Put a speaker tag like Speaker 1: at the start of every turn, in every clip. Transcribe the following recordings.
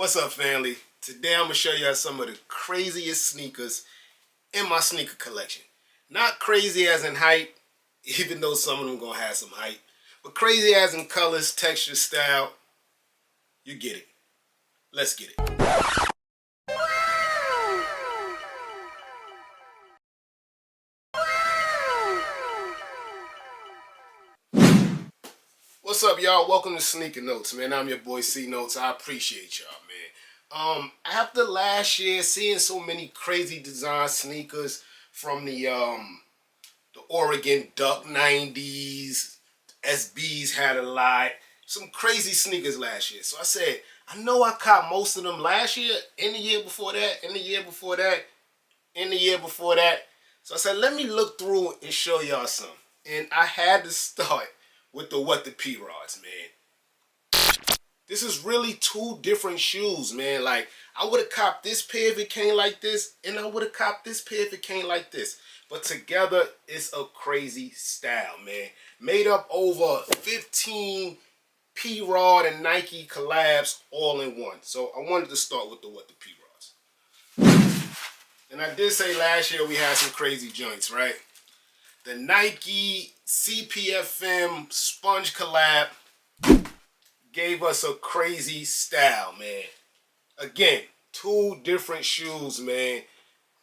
Speaker 1: What's up, family? Today I'm going to show you some of the craziest sneakers in my sneaker collection. Not crazy as in hype, even though some of them going to have some hype, but crazy as in colors, texture, style. You get it. Let's get it. What's up, y'all? Welcome to Sneaker Notes, man. I'm your boy C Notes. I appreciate y'all, man. After last year, seeing so many crazy design sneakers from the Oregon Duck 90s, SBs had a lot, some crazy sneakers last year. So I said, I know I caught most of them last year, and the year before that, and the year before that, and the year before that. So I said, let me look through and show y'all some. And I had to start with the What the P-Rods, man. This is really two different shoes, man. Like, I would have copped this pair if it came like this, and I would have copped this pair if it came like this. But together, it's a crazy style, man. Made up over 15 P-Rod and Nike collabs all in one. So I wanted to start with the What the P-Rods. And I did say last year we had some crazy joints, right? The Nike CPFM Sponge collab gave us a crazy style, man. Again, two different shoes, man.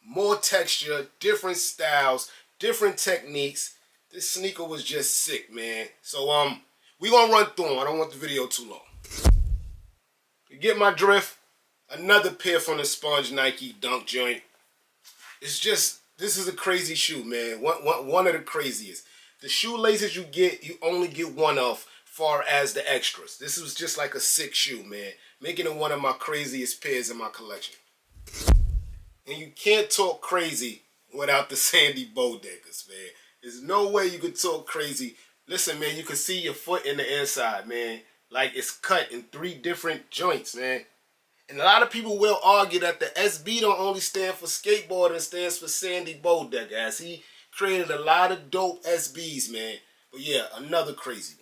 Speaker 1: More texture, different styles, different techniques. This sneaker was just sick, man. So we gonna run through them. I don't want the video too long. You get my drift? Another pair from the Sponge Nike Dunk joint. It's just, this is a crazy shoe, man. One of the craziest. The shoelaces you get, you only get one of far as the extras. This was just like a sick shoe, man. Making it one of my craziest pairs in my collection. And you can't talk crazy without the Sandy Bodegas, man. There's no way you could talk crazy. Listen, man, you can see your foot in the inside, man. Like it's cut in 3 different joints, man. And a lot of people will argue that the SB don't only stand for skateboarding, it stands for Sandy Bodega, as he created a lot of dope SBs, man. But yeah, another crazy one.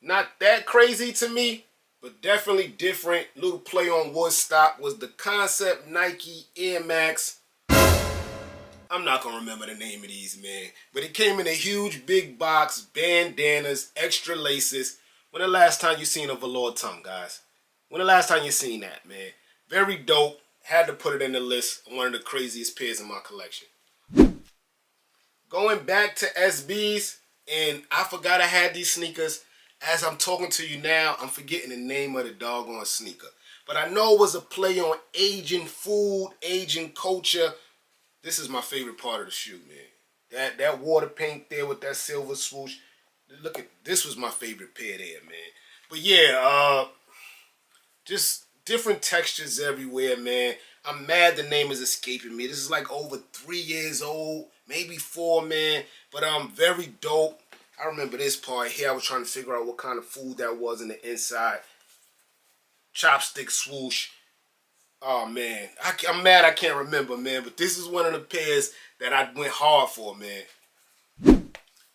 Speaker 1: Not that crazy to me, but definitely different. Little play on Woodstock was the Concept Nike Air Max. I'm not going to remember the name of these, man. But it came in a huge big box, bandanas, extra laces. When the last time you seen a velour tongue, guys? When the last time you seen that, man? Very dope. Had to put it in the list of one of the craziest pairs in my collection. Going back to SBs, and I forgot I had these sneakers. As I'm talking to you now, I'm forgetting the name of the doggone sneaker. But I know it was a play on aging food, aging culture. This is my favorite part of the shoe, man. That water paint there with that silver swoosh. Look at, this was my favorite pair there, man. But yeah, just different textures everywhere, man. I'm mad the name is escaping me. This is like over 3 years old, maybe 4, man. But very dope. I remember this part here. I was trying to figure out what kind of food that was in the inside. Chopstick swoosh. Oh, man. I'm mad I can't remember, man. But this is one of the pairs that I went hard for, man.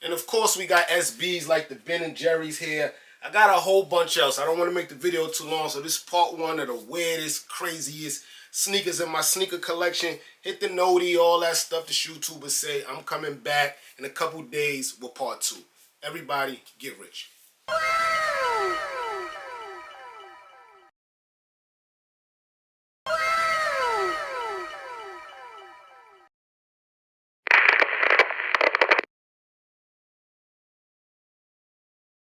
Speaker 1: And, of course, we got SBs like the Ben & Jerry's here. I got a whole bunch else. I don't want to make the video too long, so this is part 1 of the weirdest, craziest sneakers in my sneaker collection. Hit the noti, all that stuff the YouTubers say. I'm coming back in a couple days with part 2. Everybody, get rich.